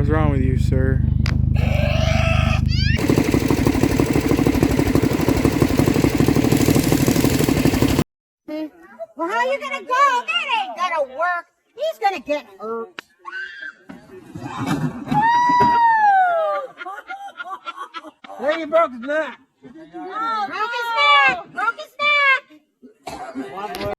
hell's wrong with you, sir? Well, how you gonna go? That ain't gonna work. He's gonna get hurt. Hey, you broke his neck. Oh, broke his neck! Broke his neck!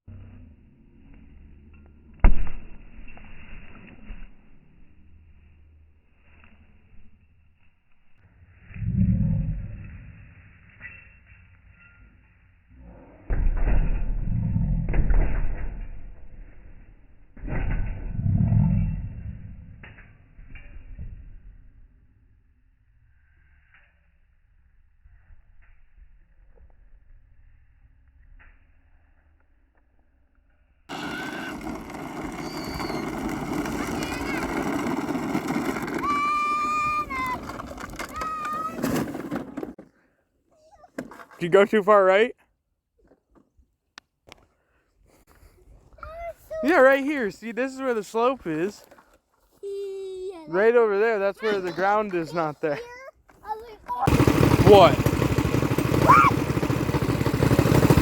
Did you go too far right? Yeah, right here. See, this is where the slope is. Right over there, that's where the ground is not there. What?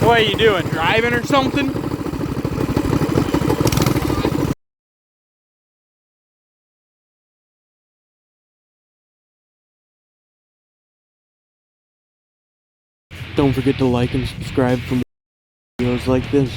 What are you doing, driving or something? Don't forget to like and subscribe for more videos like this.